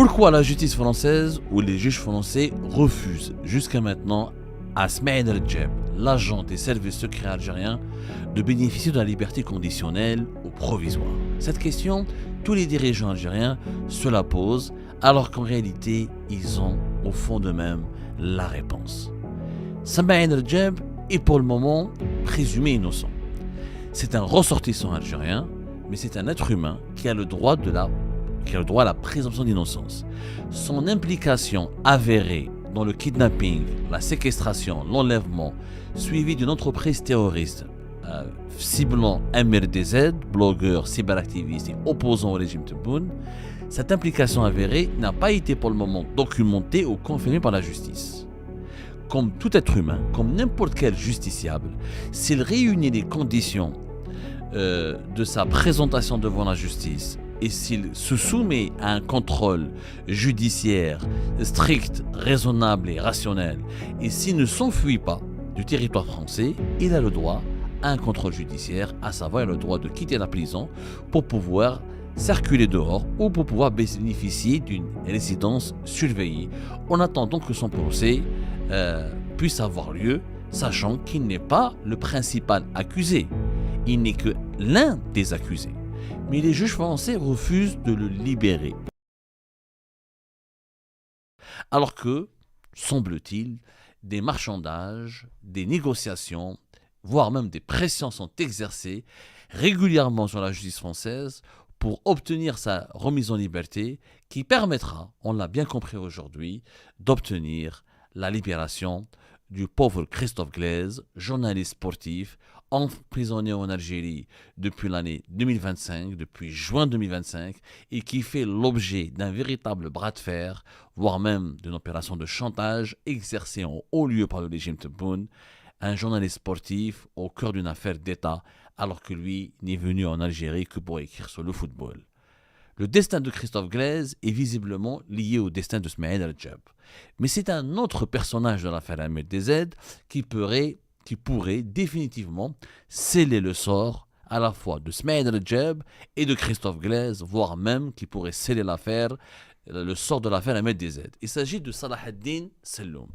Pourquoi la justice française ou les juges français refusent jusqu'à maintenant à Smaïl El-Djeb, l'agent des services secrets algériens, de bénéficier de la liberté conditionnelle ou provisoire? Cette question, tous les dirigeants algériens se la posent, alors qu'en réalité, ils ont au fond d'eux-mêmes la réponse. Smaïl El-Djeb est pour le moment présumé innocent. C'est un ressortissant algérien, mais c'est un être humain qui a le droit à la présomption d'innocence. Son implication avérée dans le kidnapping, la séquestration, l'enlèvement, suivi d'une entreprise terroriste ciblant MRDZ, blogueur, cyberactiviste et opposant au régime Tebboune, cette implication avérée n'a pas été pour le moment documentée ou confirmée par la justice. Comme tout être humain, comme n'importe quel justiciable, s'il réunit les conditions de sa présentation devant la justice et s'il se soumet à un contrôle judiciaire strict, raisonnable et rationnel, et s'il ne s'enfuit pas du territoire français, il a le droit à un contrôle judiciaire, à savoir le droit de quitter la prison pour pouvoir circuler dehors ou pour pouvoir bénéficier d'une résidence surveillée en attendant que son procès puisse avoir lieu, sachant qu'il n'est pas le principal accusé, il n'est que l'un des accusés. Mais les juges français refusent de le libérer. Alors que, semble-t-il, des marchandages, des négociations, voire même des pressions sont exercées régulièrement sur la justice française pour obtenir sa remise en liberté qui permettra, on l'a bien compris aujourd'hui, d'obtenir la libération du pauvre Christophe Glaise, journaliste sportif, emprisonné en Algérie depuis l'année 2025, depuis juin 2025, et qui fait l'objet d'un véritable bras de fer, voire même d'une opération de chantage exercée en haut lieu par le régime Tebboune, un journaliste sportif au cœur d'une affaire d'État, alors que lui n'est venu en Algérie que pour écrire sur le football. Le destin de Christophe Glaise est visiblement lié au destin de Smaïl El-Djeb. Mais c'est un autre personnage de l'affaire MRDZ qui pourrait définitivement sceller le sort à la fois de Smaïl El-Djeb et de Christophe Glaise, voire même qui pourrait sceller le sort de l'affaire MRDZ. Il s'agit de Salah ad-Din Selloum.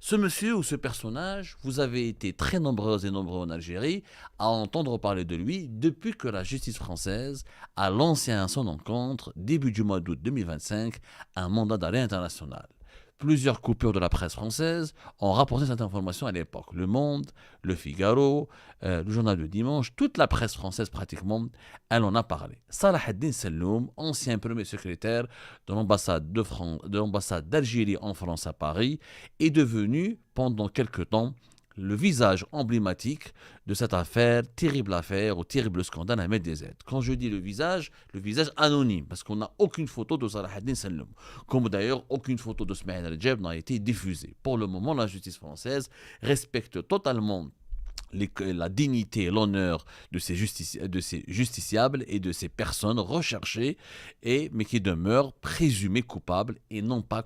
Ce monsieur ou ce personnage, vous avez été très nombreux et nombreux en Algérie à entendre parler de lui depuis que la justice française a lancé à son encontre, début du mois d'août 2025, un mandat d'arrêt international. Plusieurs coupures de la presse française ont rapporté cette information à l'époque. Le Monde, Le Figaro, le Journal du Dimanche, toute la presse française pratiquement, elle en a parlé. Salah ad-Din Selloum, ancien premier secrétaire de l'ambassade d'Algérie en France à Paris, est devenu pendant quelque temps le visage emblématique de cette affaire, terrible affaire ou terrible scandale MRDZ. Quand je dis le visage anonyme, parce qu'on n'a aucune photo de Salah ad-Din Selloum. Comme d'ailleurs, aucune photo de Smaïl El-Djeb n'a été diffusée. Pour le moment, la justice française respecte totalement la dignité et l'honneur de ces justiciables et de ces personnes recherchées, mais qui demeurent présumées coupables et non pas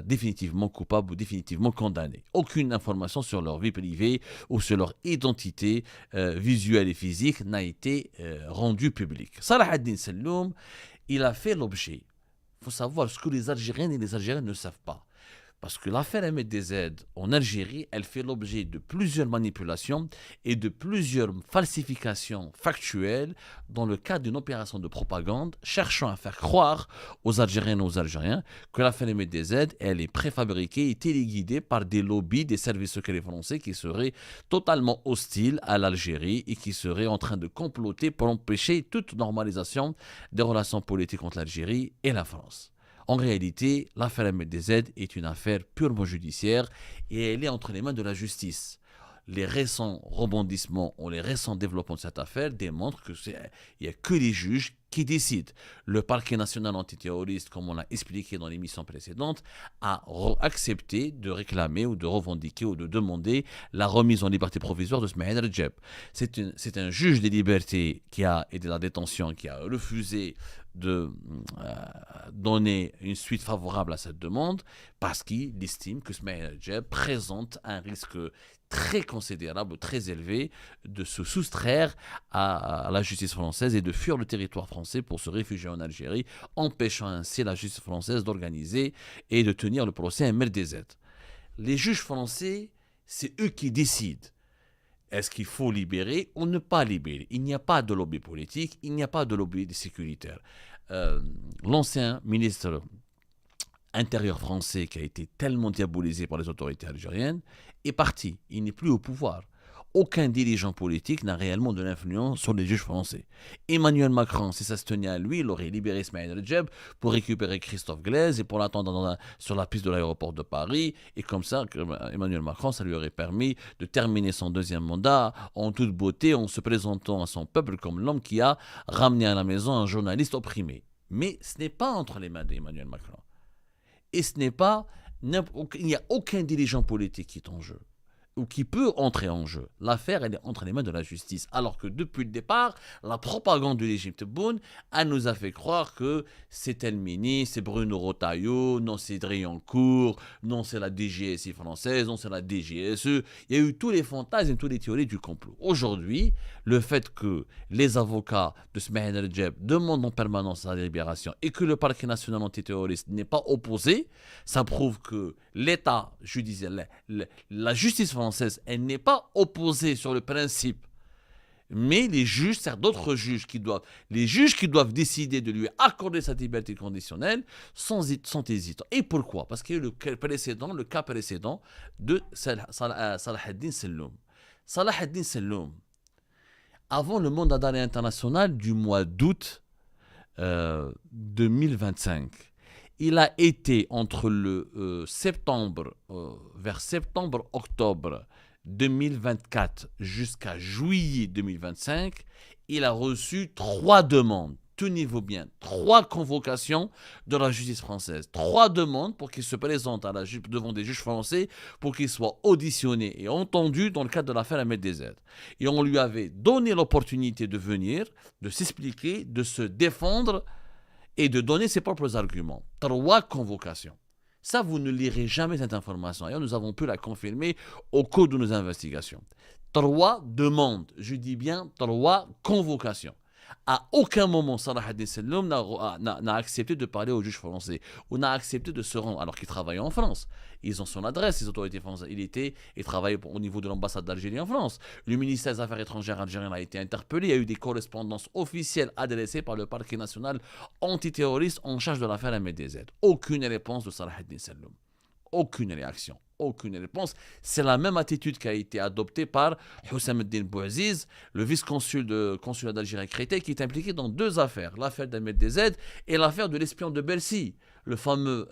définitivement coupables ou définitivement condamnées. Aucune information sur leur vie privée ou sur leur identité visuelle et physique n'a été rendue publique. Salah ad-Din Selloum, il a fait l'objet, il faut savoir ce que les Algériennes et les Algériens ne savent pas. Parce que l'affaire MRDZ en Algérie, elle fait l'objet de plusieurs manipulations et de plusieurs falsifications factuelles dans le cadre d'une opération de propagande cherchant à faire croire aux Algériennes et aux Algériens que l'affaire MRDZ, elle est préfabriquée et téléguidée par des lobbies des services secrets français qui seraient totalement hostiles à l'Algérie et qui seraient en train de comploter pour empêcher toute normalisation des relations politiques entre l'Algérie et la France. En réalité, l'affaire MRDZ est une affaire purement judiciaire et elle est entre les mains de la justice. Les récents rebondissements ou les récents développements de cette affaire démontrent qu'il n'y a que les juges qui décident. Le parquet national antiterroriste, comme on l'a expliqué dans l'émission précédente, a accepté de réclamer ou de revendiquer ou de demander la remise en liberté provisoire de Smaïl El-Djeb. C'est un juge des libertés qui a aidé la détention, qui a refusé donné une suite favorable à cette demande parce qu'il estime que Smaïl El-Djeb présente un risque très considérable, très élevé, de se soustraire à la justice française et de fuir le territoire français pour se réfugier en Algérie, empêchant ainsi la justice française d'organiser et de tenir le procès MLDZ. Les juges français, c'est eux qui décident. Est-ce qu'il faut libérer ou ne pas libérer? Il n'y a pas de lobby politique, il n'y a pas de lobby sécuritaire. L'ancien ministre intérieur français qui a été tellement diabolisé par les autorités algériennes est parti. Il n'est plus au pouvoir. Aucun dirigeant politique n'a réellement de l'influence sur les juges français. Emmanuel Macron, si ça se tenait à lui, il aurait libéré Smaïl El-Djeb pour récupérer Christophe Glaise et pour l'attendre sur la piste de l'aéroport de Paris. Et comme ça, Emmanuel Macron, ça lui aurait permis de terminer son deuxième mandat en toute beauté, en se présentant à son peuple comme l'homme qui a ramené à la maison un journaliste opprimé. Mais ce n'est pas entre les mains d'Emmanuel Macron. Et ce n'est pas, il n'y a aucun dirigeant politique qui est en jeu ou qui peut entrer en jeu. L'affaire, elle est entre les mains de la justice. Alors que depuis le départ, la propagande du régime Tebboune, elle nous a fait croire que c'est Elmini, c'est Bruno Retailleau, non c'est Driancourt, non c'est la DGSI française, non c'est la DGSE. Il y a eu tous les fantasmes et toutes les théories du complot. Aujourd'hui, le fait que les avocats de Smaïl El-Djeb demandent en permanence sa libération et que le parquet national antiterroriste n'est pas opposé, ça prouve que l'État judiciaire, la justice française, elle n'est pas opposée sur le principe. Mais les juges, c'est d'autres juges qui doivent décider de lui accorder sa liberté conditionnelle sans hésiter. Et pourquoi? Parce qu'il y a eu le cas précédent de Salah ad-Din Selloum. Salah ad-Din Selloum, avant le mandat d'arrêt international du mois d'août 2025, il a été entre vers septembre-octobre 2024 jusqu'à juillet 2025, il a reçu 3 demandes. Tenez-vous bien, 3 convocations de la justice française. 3 demandes pour qu'il se présente devant des juges français pour qu'il soit auditionné et entendu dans le cadre de l'affaire MLDZ. Et on lui avait donné l'opportunité de venir, de s'expliquer, de se défendre et de donner ses propres arguments. 3 convocations. Ça, vous ne lirez jamais cette information. Et nous avons pu la confirmer au cours de nos investigations. 3 demandes, je dis bien 3 convocations. À aucun moment, Salah ad-Din Selloum n'a accepté de parler aux juges français ou n'a accepté de se rendre, alors qu'il travaillait en France. Ils ont son adresse, les autorités françaises. Il travaillait au niveau de l'ambassade d'Algérie en France. Le ministère des Affaires étrangères algérien a été interpellé. Il y a eu des correspondances officielles adressées par le parquet national antiterroriste en charge de l'affaire MLDZ. Aucune réponse de Salah ad-Din Selloum. Aucune réaction. Aucune réponse. C'est la même attitude qui a été adoptée par Houssam el-Din Bouaziz, le vice-consul de consulat d'Algérie à Créteil, qui est impliqué dans 2 affaires, l'affaire d'MLDZ et l'affaire de l'espion de Bercy, le fameux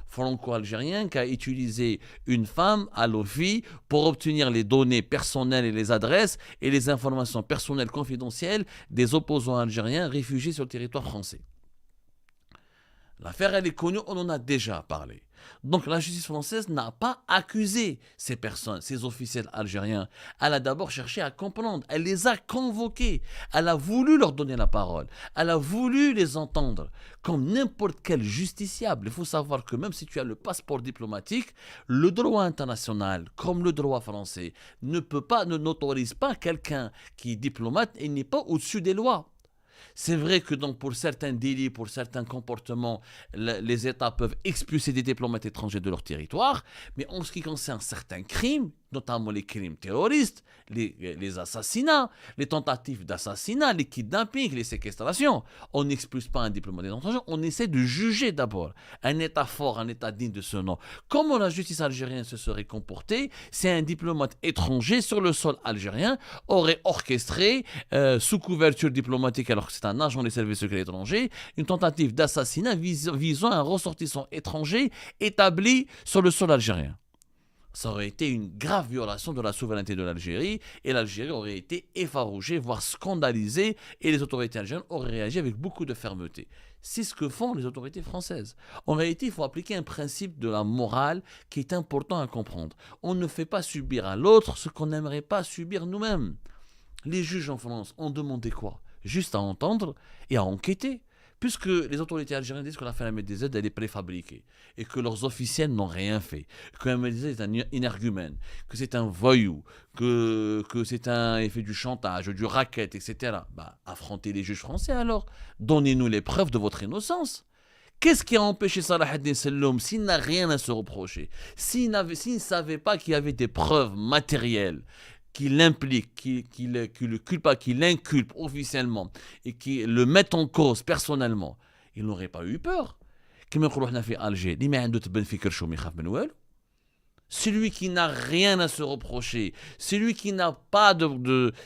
franco-algérien qui a utilisé une femme à l'OFI pour obtenir les données personnelles et les adresses et les informations personnelles confidentielles des opposants algériens réfugiés sur le territoire français. L'affaire, elle est connue, on en a déjà parlé. Donc la justice française n'a pas accusé ces personnes, ces officiels algériens. Elle a d'abord cherché à comprendre. Elle les a convoqués. Elle a voulu leur donner la parole. Elle a voulu les entendre comme n'importe quel justiciable. Il faut savoir que même si tu as le passeport diplomatique, le droit international, comme le droit français, n'autorise pas quelqu'un qui est diplomate et n'est pas au-dessus des lois. C'est vrai que donc pour certains délits, pour certains comportements, les États peuvent expulser des diplomates étrangers de leur territoire, mais en ce qui concerne certains crimes, notamment les crimes terroristes, les assassinats, les tentatives d'assassinat, les kidnappings, les séquestrations, on n'expulse pas un diplomate étranger, on essaie de juger d'abord un État fort, un État digne de ce nom. Comment la justice algérienne se serait comportée si un diplomate étranger sur le sol algérien aurait orchestré, sous couverture diplomatique, alors que c'est un agent des services secrets étrangers, une tentative d'assassinat visant un ressortissant étranger établi sur le sol algérien. Ça aurait été une grave violation de la souveraineté de l'Algérie et l'Algérie aurait été effarouchée, voire scandalisée et les autorités algériennes auraient réagi avec beaucoup de fermeté. C'est ce que font les autorités françaises. En réalité, il faut appliquer un principe de la morale qui est important à comprendre. On ne fait pas subir à l'autre ce qu'on n'aimerait pas subir nous-mêmes. Les juges en France ont demandé quoi? Juste à entendre et à enquêter. Puisque les autorités algériennes disent que l'affaire MLDZ elle est préfabriquée et que leurs officiels n'ont rien fait, que MLDZ est un énergumène, que c'est un voyou, que il fait du chantage, du racket, etc. Bah, affrontez les juges français alors. Donnez-nous les preuves de votre innocence. Qu'est-ce qui a empêché Salah ad-Din Selloum s'il n'a rien à se reprocher, s'il ne savait pas qu'il y avait des preuves matérielles qui l'impliquent, qui l'inculpent officiellement et qui le mettent en cause personnellement, il n'aurait pas eu peur. كما يقولوا احنا في Alger, اللي ما عنده تبن في كرشو ما يخاف من والو. Celui qui n'a rien à se reprocher, celui qui n'a pas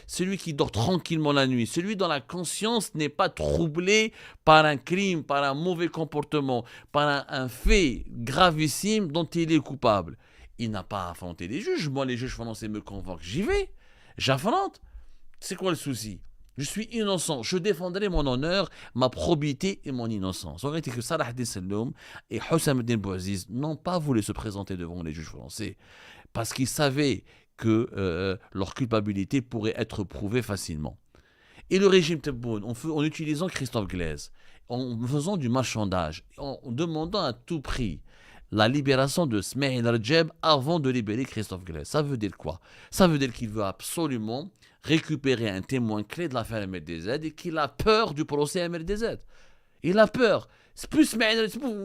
celui qui dort tranquillement la nuit, celui dont la conscience n'est pas troublée par un crime, par un mauvais comportement, par un fait gravissime dont il est coupable. Il n'a pas à affronter les juges. Moi, les juges français me convoquent, j'y vais, j'affronte. C'est quoi le souci? Je suis innocent, je défendrai mon honneur, ma probité et mon innocence. En réalité, que Salah ad-Din Selloum et Houssam ad-Din Bouaziz n'ont pas voulu se présenter devant les juges français parce qu'ils savaient que leur culpabilité pourrait être prouvée facilement. Et le régime Tebboune, en utilisant Christophe Glaise, en faisant du marchandage, en demandant à tout prix la libération de Smaïl Rajab avant de libérer Christophe Glaise. Ça veut dire quoi? Ça veut dire qu'il veut absolument récupérer un témoin clé de l'affaire MLDZ et qu'il a peur du procès MLDZ. Il a peur. C'est plus,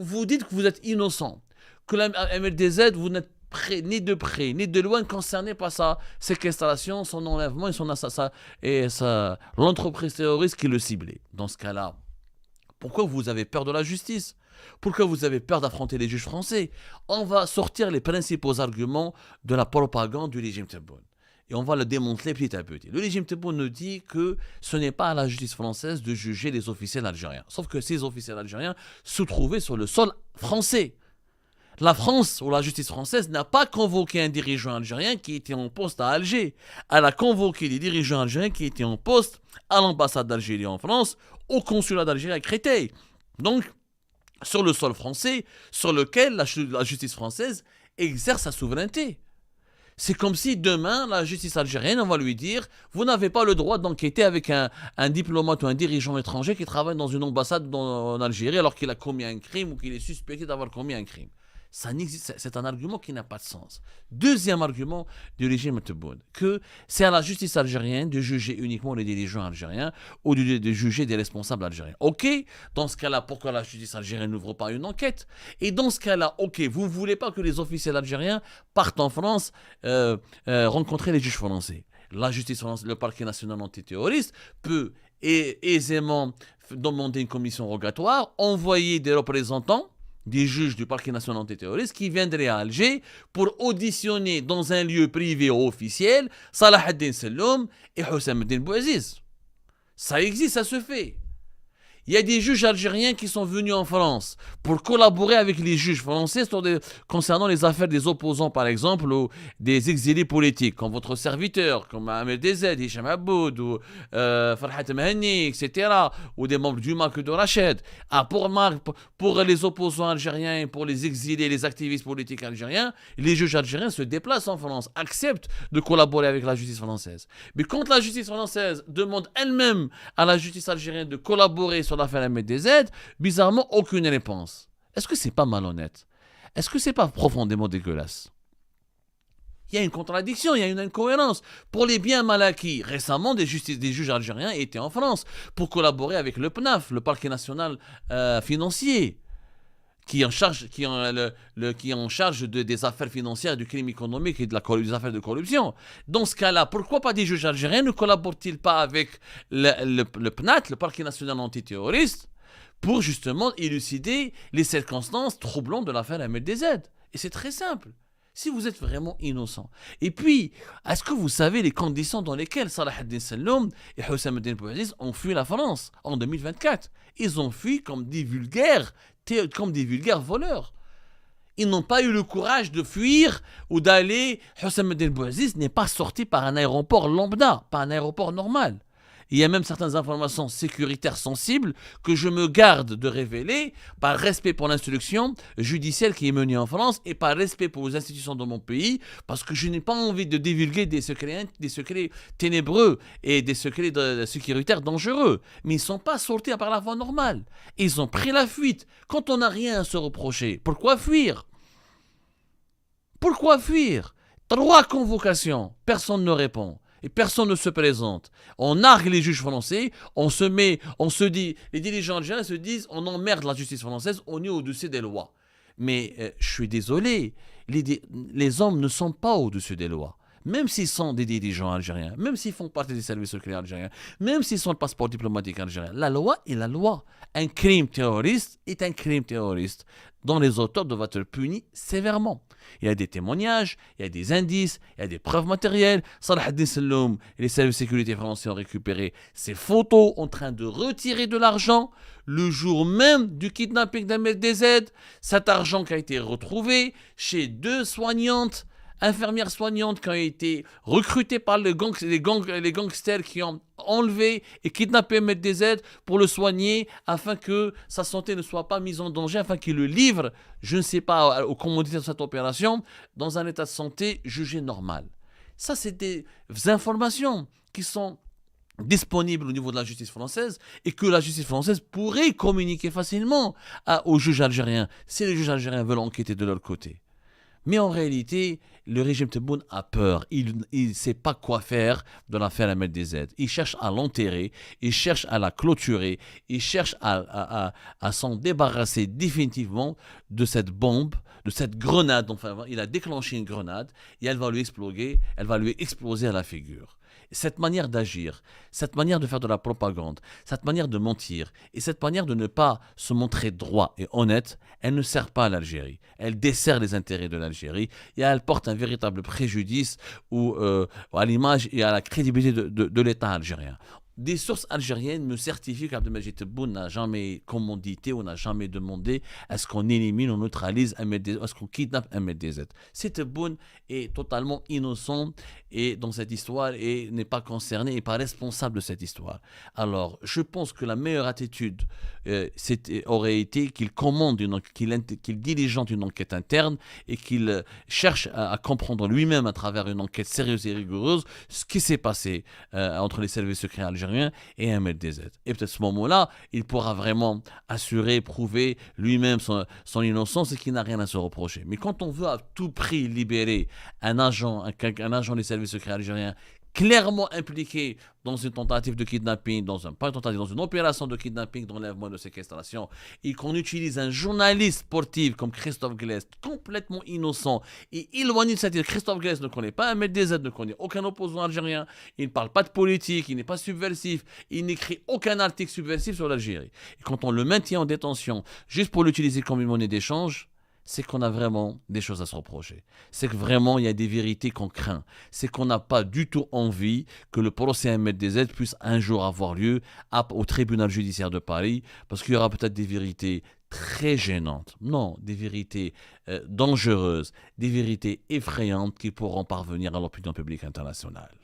vous dites que vous êtes innocent, que la MLDZ, vous n'êtes ni de près, ni de loin concerné par sa séquestration, son enlèvement et l'entreprise terroriste qui le ciblait. Dans ce cas-là, pourquoi vous avez peur de la justice? Pourquoi vous avez peur d'affronter les juges français? On va sortir les principaux arguments de la propagande du régime Tebboune. Et on va le démanteler petit à petit. Le régime Tebboune nous dit que ce n'est pas à la justice française de juger les officiels algériens. Sauf que ces officiels algériens se trouvaient sur le sol français. La France, ou la justice française, n'a pas convoqué un dirigeant algérien qui était en poste à Alger. Elle a convoqué des dirigeants algériens qui étaient en poste à l'ambassade d'Algérie en France, au consulat d'Algérie à Créteil. Donc, sur le sol français, sur lequel la justice française exerce sa souveraineté. C'est comme si demain, la justice algérienne, on va lui dire « Vous n'avez pas le droit d'enquêter avec un diplomate ou un dirigeant étranger qui travaille dans une ambassade en Algérie alors qu'il a commis un crime ou qu'il est suspecté d'avoir commis un crime. » C'est un argument qui n'a pas de sens. Deuxième argument du régime Tebboune, que c'est à la justice algérienne de juger uniquement les dirigeants algériens ou de juger des responsables algériens. Ok, dans ce cas-là, pourquoi la justice algérienne n'ouvre pas une enquête? Et dans ce cas-là, ok, vous ne voulez pas que les officiels algériens partent en France rencontrer les juges français. La justice française, le parquet national antiterroriste peut aisément demander une commission rogatoire, envoyer des représentants des juges du parquet national antiterroriste qui viendraient à Alger pour auditionner dans un lieu privé ou officiel Salah ad-Din Selloum et Houssam ad-Din Bouaziz. Ça existe, ça se fait. Il y a des juges algériens qui sont venus en France pour collaborer avec les juges français concernant les affaires des opposants, par exemple, ou des exilés politiques, comme votre serviteur, comme Ahmed Dezed, Hicham Aboud, ou Farhat Mahani, etc., ou des membres du MAC de Rached. Pour les opposants algériens, pour les exilés, les activistes politiques algériens, les juges algériens se déplacent en France, acceptent de collaborer avec la justice française. Mais quand la justice française demande elle-même à la justice algérienne de collaborer sur l'affaire MLDZ, bizarrement, aucune réponse. Est-ce que c'est pas malhonnête? Est-ce que c'est pas profondément dégueulasse? Il y a une contradiction, il y a une incohérence. Pour les biens mal acquis, récemment, des juges algériens étaient en France pour collaborer avec le PNAF, le parquet national financier, qui est en charge, des affaires financières, du crime économique et des affaires de corruption. Dans ce cas-là, pourquoi pas des juges algériens ne collaborent-ils pas avec le PNAT, le parquet national antiterroriste, pour justement élucider les circonstances troublantes de l'affaire MLDZ? Et c'est très simple. Si vous êtes vraiment innocent. Et puis, est-ce que vous savez les conditions dans lesquelles Salah ad-Din Selloum et Houssam ad-Din Bouaziz ont fui la France en 2024? Ils ont fui comme des vulgaires voleurs. Ils n'ont pas eu le courage de fuir ou d'aller. Houssam ad-Din Bouaziz n'est pas sorti par un aéroport lambda, par un aéroport normal. Il y a même certaines informations sécuritaires sensibles que je me garde de révéler par respect pour l'instruction judiciaire qui est menée en France et par respect pour les institutions de mon pays, parce que je n'ai pas envie de divulguer des secrets ténébreux et des secrets sécuritaires dangereux. Mais ils ne sont pas sortis par la voie normale. Ils ont pris la fuite. Quand on n'a rien à se reprocher, pourquoi fuir? Pourquoi fuir? 3 convocations, personne ne répond. Et personne ne se présente. On nargue les juges français, on se dit, les dirigeants algériens se disent, on emmerde la justice française, on est au-dessus des lois. Mais je suis désolé, les hommes ne sont pas au-dessus des lois. Même s'ils sont des dirigeants algériens, même s'ils font partie des services secrets algériens, même s'ils sont le passeport diplomatique algérien, la loi est la loi. Un crime terroriste est un crime terroriste dont les auteurs doivent être punis sévèrement. Il y a des témoignages, il y a des indices, il y a des preuves matérielles. Salah ad-Din Selloum et les services de sécurité français ont récupéré ces photos en train de retirer de l'argent le jour même du kidnapping d'Ahmed DZ. Cet argent qui a été retrouvé chez 2 infirmières soignantes qui ont été recrutées par les gangsters qui ont enlevé et kidnappé Ahmed DZ pour le soigner afin que sa santé ne soit pas mise en danger, afin qu'il le livre, je ne sais pas, aux commanditaires de cette opération, dans un état de santé jugé normal. Ça, c'est des informations qui sont disponibles au niveau de la justice française et que la justice française pourrait communiquer facilement aux juges algériens si les juges algériens veulent enquêter de leur côté. Mais en réalité, le régime Tebboune a peur. Il ne sait pas quoi faire de l'affaire Ahmed DZ. Il cherche à l'enterrer, il cherche à la clôturer, il cherche à s'en débarrasser définitivement de cette bombe, de cette grenade. Enfin, il a déclenché une grenade et elle va lui exploser à la figure. Cette manière d'agir, cette manière de faire de la propagande, cette manière de mentir et cette manière de ne pas se montrer droit et honnête, elle ne sert pas à l'Algérie. Elle dessert les intérêts de l'Algérie et elle porte un véritable préjudice à l'image et à la crédibilité de l'État algérien. Des sources algériennes me certifient qu'Abdelmajid Tebboune n'a jamais commandité ou n'a jamais demandé à ce qu'on élimine, on neutralise Ahmed DZ, à ce qu'on kidnappe Ahmed DZ. C'est Tebboune est totalement innocent et dans cette histoire et n'est pas concerné et pas responsable de cette histoire. Alors, je pense que la meilleure attitude aurait été qu'il commande, qu'il diligente une enquête interne et qu'il cherche à comprendre lui-même à travers une enquête sérieuse et rigoureuse ce qui s'est passé entre les services secrets algériens et Ahmed DZ. Et peut-être à ce moment-là, il pourra vraiment assurer, prouver lui-même son innocence et qu'il n'a rien à se reprocher. Mais quand on veut à tout prix libérer un agent des services secrets algériens clairement impliqué dans une tentative de kidnapping, dans une opération de kidnapping, d'enlèvement, de séquestration, et qu'on utilise un journaliste sportif comme Christophe Glaise, complètement innocent et éloigné de cette île. Christophe Glaise ne connaît pas Ahmed DZ, ne connaît aucun opposant algérien, il ne parle pas de politique, il n'est pas subversif, il n'écrit aucun article subversif sur l'Algérie. Et quand on le maintient en détention juste pour l'utiliser comme une monnaie d'échange, c'est qu'on a vraiment des choses à se reprocher. C'est que vraiment, il y a des vérités qu'on craint. C'est qu'on n'a pas du tout envie que le procès Ahmed DZ puisse un jour avoir lieu au tribunal judiciaire de Paris, parce qu'il y aura peut-être des vérités très gênantes. Non, des vérités dangereuses, des vérités effrayantes qui pourront parvenir à l'opinion publique internationale.